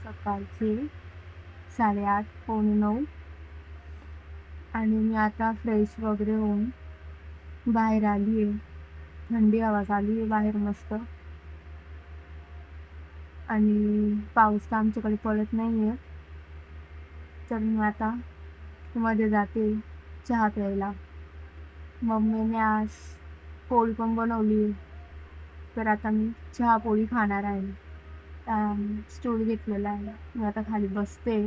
सकाळचे 8:30 पावणे 9 आणि मी आता फ्रेश वगैरे होऊन बाहेर आली आहे. थंडी हवा चालू आहे बाहेर मस्त. आणि पाऊस तर आमच्याकडे पडत नाही आहे. तर मी आता मध्ये जाते चहा प्यायला. मम्मीने आज पोळी पण बनवली आहे. तर आता मी चहा पोळी खाणार आहे. स्टूल घेतलेला आहे. मी आता खाली बसते.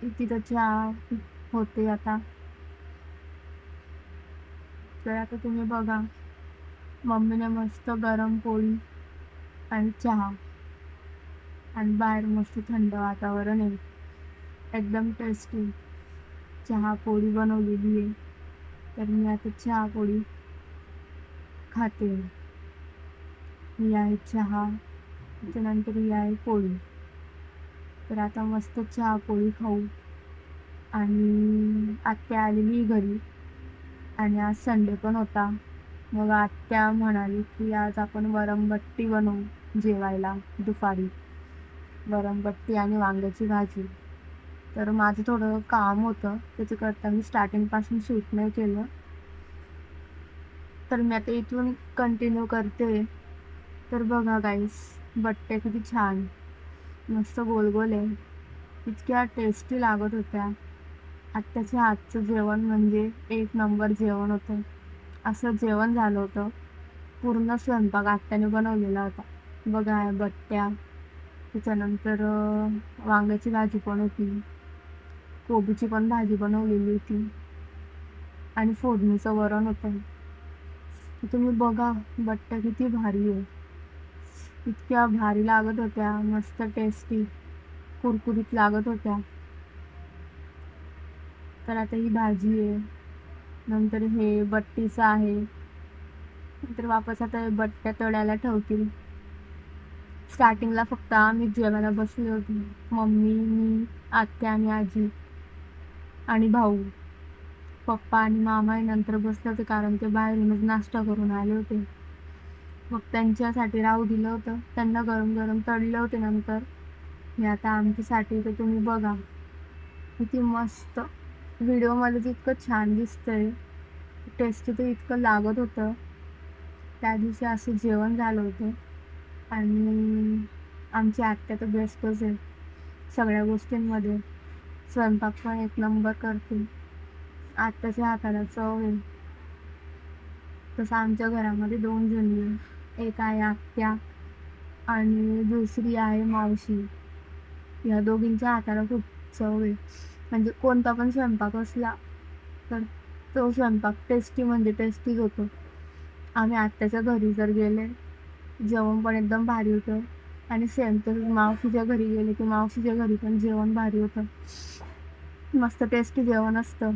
तिथं चहा होते आता. तर आता तुम्ही बघा, मम्मीने मस्त गरम पोळी आणि चहा आणि बाहेर मस्त थंड वातावरण आहे. एकदम टेस्टी चहा पोळी बनवलेली आहे. तर मी आता चहा पोळी खाते. ही आहे चहा, त्याच्यानंतर ही आहे पोळी. तर आता मस्त चहा पोळी खाऊ. आणि आत्या आलेली घरी आणि आज संडे पण होता. मग आत्या म्हणाली की आज आपण वरमबट्टी बनवू जेवायला दुपारी. वरमबट्टी आणि वांग्याची भाजी. तर माझं थोडं काम होतं, त्याच्याकरता मी स्टार्टिंगपासून शूट नाही केलं. तर मी आता इथून कंटिन्यू करते. तर बघा गाईस, बट्ट्या किती छान मस्त गोल गोल आहे. इतक्या टेस्टी लागत होत्या. आत्याच्या हातचं जेवण म्हणजे एक नंबर जेवण होतं. असं जेवण झालं होतं. पूर्ण स्वयंपाक आत्याने बनवलेला होता. बघा बट्ट्या, त्याच्यानंतर वांग्याची भाजी पण होती, कोबीची पण भाजी बनवलेली होती आणि फोडणीचं वरण होतं. तुम्ही बघा बट्ट्या किती भारी आहे. इतक्या भारी लागत होत्या, मस्त टेस्टी कुरकुरीत लागत होत्या. तर आता ही भाजी आहे, नंतर हे बट्टीचं आहे. नंतर वापस आता बट्ट्या तळायला ठेवतील. स्टार्टिंगला फक्त आम्ही जेवायला बसले होते, मम्मी, मी, आत्या आणि आजी आणि भाऊ. पप्पा आणि मामा नंतर बसले होते, कारण ते बाहेरूनच नाश्ता करून आले होते. मग त्यांच्यासाठी राहू दिलं होतं. त्यांना गरम गरम तळले होते. नंतर हे आता आमच्यासाठी. तर तुम्ही बघा किती मस्त. व्हिडिओमध्ये इतकं छान दिसतंय, टेस्टी तर इतकं लागत होतं. त्या दिवशी असं जेवण झालं होतं. आणि आमची आत्या तर बेस्टच आहे सगळ्या गोष्टींमध्ये. स्वयंपाक पण एक नंबर करते. आत्याच्या हाताला चव आहे. तसं आमच्या घरामध्ये 2 जणी आहे. एक आहे आत्या आणि दुसरी आहे मावशी. या दोघींच्या हाताला खूप चव आहे. म्हणजे कोणता पण स्वयंपाक असला तर तो स्वयंपाक टेस्टी म्हणजे टेस्टीच होतो. आम्ही आत्याच्या घरी जर गेले, जेवण पण एकदम भारी होतं. आणि सेम तर मावशीच्या घरी गेले की मावशीच्या घरी पण जेवण भारी होतं. मस्त टेस्टी जेवण असतं.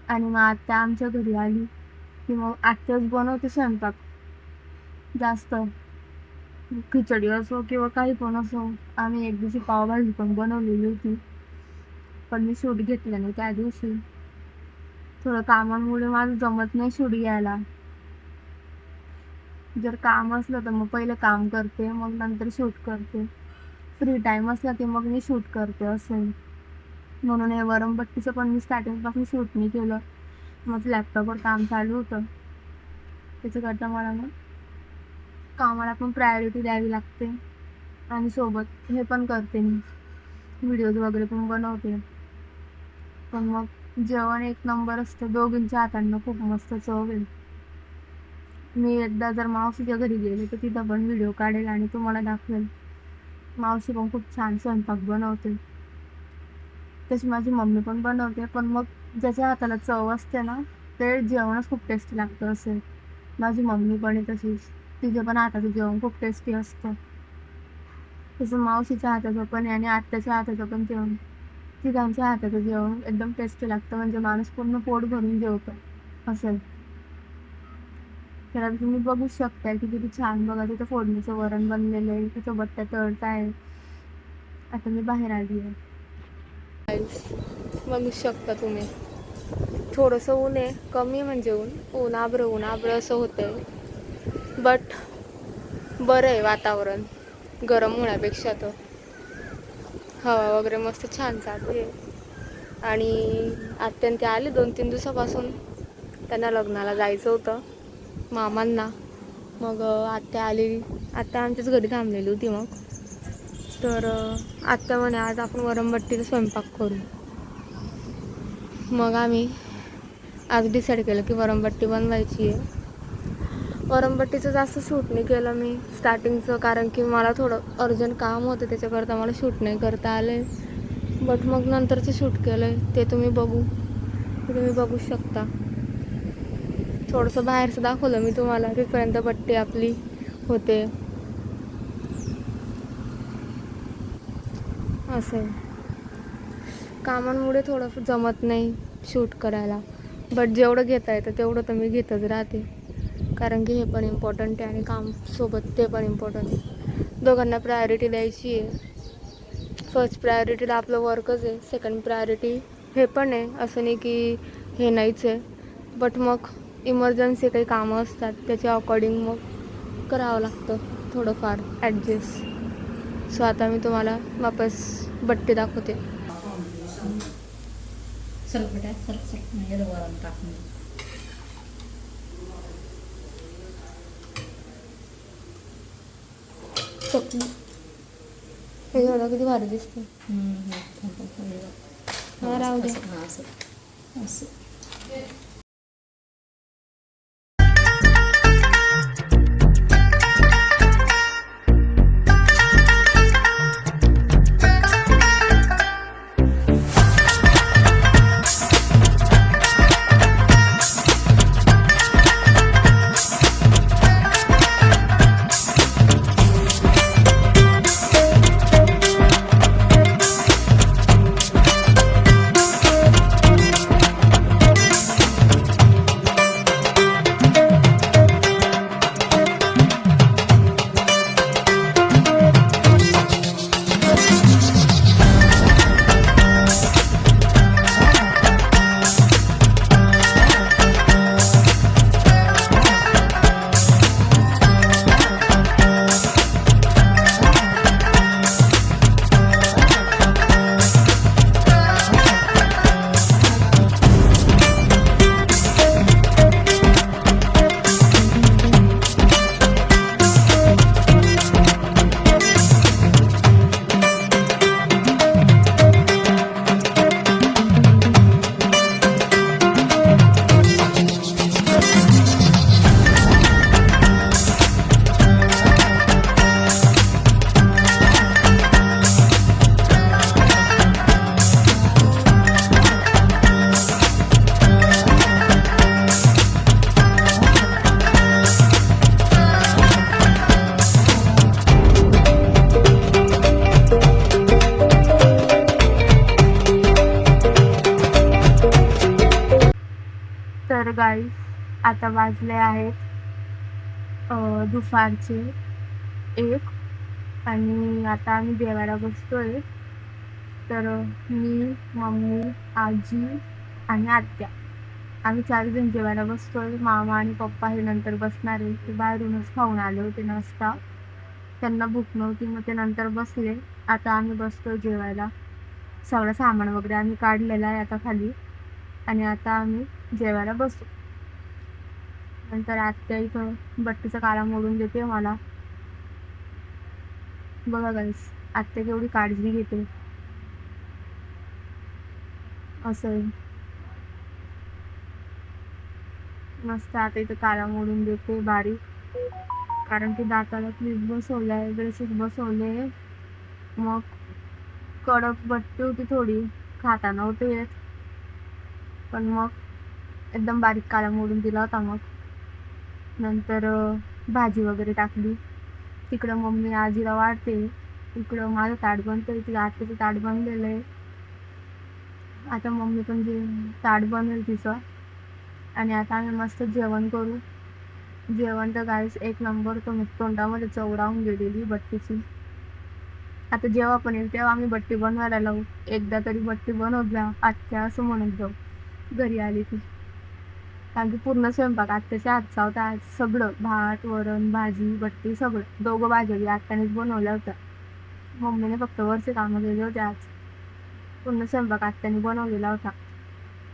आणि मग आत्या आमच्या घरी आली की मग आत्याच बनवते स्वयंपाक जास्त. खिचडी असो किंवा काही पण असो. आम्ही एक दिवशी पावभाजी पण बनवलेली होती, पण मी शूट घेतलं नाही त्या दिवशी. थोडं कामामुळे माझं जमत नाही शूट घ्यायला. जर काम असलं तर मग पहिले काम करते, मग नंतर शूट करते. फ्री टाईम असला की मग मी शूट करते असं. म्हणून हे वरमबट्टीचं पण मी स्टार्टिंगपासून शूट नाही केलं. मग लॅपटॉपवर काम चालू होतं, त्याच्याकरता मला मग कामाला पण प्रायोरिटी द्यावी लागते. आणि सोबत हे पण करते, मी व्हिडिओज वगैरे पण बनवते. पण मग जेवण एक नंबर असतं. दोघींच्या हातांना खूप मस्त चव आहे. मी एकदा जर मावशीच्या घरी गेले तर तिथं पण व्हिडिओ काढेल आणि तुम्हाला दाखवेल. मावशी पण खूप छान स्वयंपाक बनवते. तशी माझी मम्मी पण बनवते. पण मग ज्याच्या हाताला चव असते ना, ते जेवणच खूप टेस्टी लागतं असेल. माझी मम्मी पण आहे तशीच. तिच्या पण हाताचं जेवण खूप टेस्टी असतं. तसं मावशीच्या हाताचं पण आहे आणि आत्याच्या हाताचं पण जेवण. तिघांच्या हाताचं जेवण एकदम टेस्टी लागतं. म्हणजे माणूस पूर्ण पोट भरून जेवतो असेल. तर आता तुम्ही बघू शकताय की किती छान. बघा तिथं फोडणीचं वरण बनलेलं आहे, तिथं बट्ट्या तळत आहे. आता मी बाहेर आली आहे. बघू शकता तुम्ही, थोडंसं ऊन आहे, कमी म्हणजे ऊन आभ्र असं होतंय. बट बरं आहे वातावरण गरम होण्यापेक्षा. तर हवा वगैरे मस्त छान चालू आहे. आणि आत्यान ते आले 2-3 दिवसापासून. त्यांना लग्नाला जायचं होतं मामांना. मग आत्या आली. आत्या आमच्याच घरी थांबलेली होती मग. तर आत्या म्हणे आज आपण वरमबट्टीचा स्वयंपाक करू. मग आम्ही आज डिसाईड केलं की वरमबट्टी बनवायची आहे. वरमबट्टीचं जास्त शूट नाही केलं मी स्टार्टिंगचं, कारण की मला थोडं अर्जंट काम होतं, त्याच्याकरता मला शूट नाही करता आले. बट मग नंतरचं शूट केलं आहे, ते तुम्ही बघू शकता. थोडंसं बाहेरचं दाखवलं मी तुम्हाला, तिथपर्यंत बट्टी आपली होते. असं कामांमुळे थोडं जमत नाही शूट करायला. बट जेवढं घेता येतं तेवढं तर मी घेतच राहते, कारण की हे पण इम्पॉर्टंट आहे आणि काम सोबत ते पण इम्पॉर्टंट आहे. दोघांना प्रायोरिटी द्यायची आहे. फर्स्ट प्रायोरिटीला आपलं वर्कच आहे, सेकंड प्रायोरिटी हे पण आहे. असं नाही की हे नाहीच आहे. बट मग इमर्जन्सी काही कामं असतात, त्याच्या अकॉर्डिंग मग करावं लागतं थोडंफार ॲडजस्ट. सो आता मी तुम्हाला वापस बट्टी दाखवते. हे बघा किती भारी दिसते. हा राहू दे. तर गाईस आता वाजले आहेत दुपारचे 1 आणि आता आम्ही जेवायला बसतोय. तर मी, मम्मी, आजी आणि आत्या आम्ही 4 जण जेवायला बसतोय. मामा आणि पप्पा हे नंतर बसणार आहे. ते बाहेरूनच खाऊन आले होते नाश्ता, त्यांना भूक नव्हती, मग ते नंतर बसले. आता आम्ही बसतोय जेवायला. सगळं सामान वगैरे आम्ही काढलेलं आहे आता खाली, आणि आता आम्ही जेवायला बसू. नंतर आत्या इथं बट्टीचा काळा मोडून देते मला. बघा गाईस, आत्या केवढी काळजी घेते. असं आहे. मस्त आता इथं काळा मोडून देते बारीक, कारण की दाताला क्लिप बसवलाय, ब्रेसेस बसवले. मग कडक बट्टी होती थोडी, खाता नव्हते येत, पण मग एकदम बारीक काळा मोडून दिला होता. मग नंतर भाजी वगैरे टाकली. तिकडं मम्मी आजीला वाढते, इकडं माझं ताट बनतंय, तिला आत्याचं ताट बनलेलं आहे. आता मम्मी पण जे ताट बनवेल तिचं, आणि आता आम्ही मस्त जेवण करू. जेवण तर गाईस एक नंबर, तो तोंडामध्ये चवडावून गेलेली बट्टीची. आता जेव्हा पण येईल तेव्हा आम्ही बट्टी बनवायला लावू. एकदा तरी बट्टी बनवत जा आत्या, असं म्हणत जाऊ घरी आली की. कारण की पूर्ण स्वयंपाक आत्याच्या हातचा होता आज. सगळं भात, वरण, भाजी, बट्टी सगळं. 2 भाज्या बी आत्यानेच बनवल्या होत्या. मम्मीने फक्त वरचे कामं केले होते आज. पूर्ण स्वयंपाक आत्याने बनवलेला होता.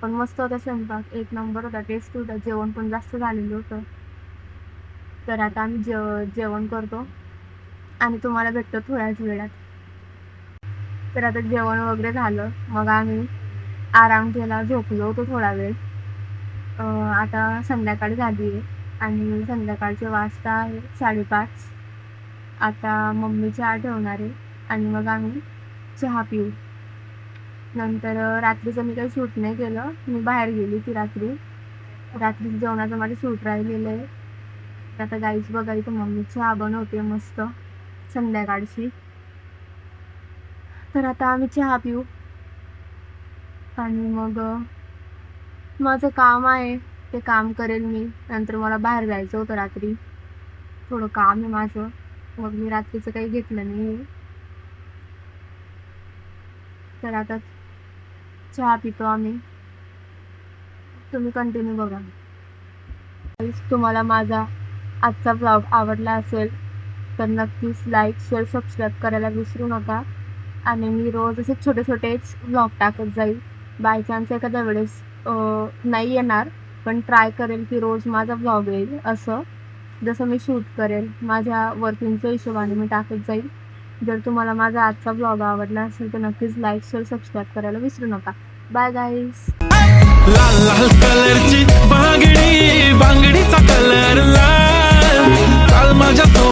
पण मस्त होता स्वयंपाक, एक नंबर होता, टेस्ट होता. जेवण पण जास्त झालेलं होतं. तर आता आम्ही जेवण करतो आणि तुम्हाला भेटतो थोड्याच वेळात. तर आता जेवण वगैरे झालं, मग आम्ही आराम केला, झोपलो होतो थोडा वेळ. आता संध्याकाळ झाली आहे आणि संध्याकाळचे वाजता आहे 5:30. आता मम्मी चहा ठेवणार आहे आणि मग आम्ही चहा पिऊ. नंतर रात्रीचं मी काही शूट नाही केलं, मी बाहेर गेली ती रात्री जेवणाचं माझं शूट राहिलेलं आहे. तर आता गाईच बघा इथं मम्मी चहा बनवते मस्त संध्याकाळची. तर आता आम्ही चहा पिऊ आणि मग माझं काम आहे ते काम करेल मी. नंतर मला बाहेर जायचं होतं रात्री, थोडं काम आहे माझं, मग मी रात्रीचं काही घेतलं नाही. तर आता चहा पितो आम्ही, तुम्ही कंटिन्यू बघा. तुम्हाला माझा आजचा व्लॉग आवडला असेल तर नक्कीच लाईक, शेअर, सबस्क्राईब करायला विसरू नका. आणि मी रोज असे छोटे छोटेच व्लॉग टाकत जाईल. बाय चान्स एखाद्या वेळेस नाही येणार, पण ट्राय करेल की रोज माझा व्लॉग येईल. असं जसं मी शूट करेल माझ्या वर्किंगच्या हिशोबाने मी टाकत जाईल. जर तुम्हाला माझा आजचा व्लॉग आवडला असेल तर नक्कीच लाईक, शेअर, सबस्क्राईब करायला विसरू नका. Bye guys. लाल लाल कलरची बांगडी, बांगडीचा कलर लाल, काल माझ्या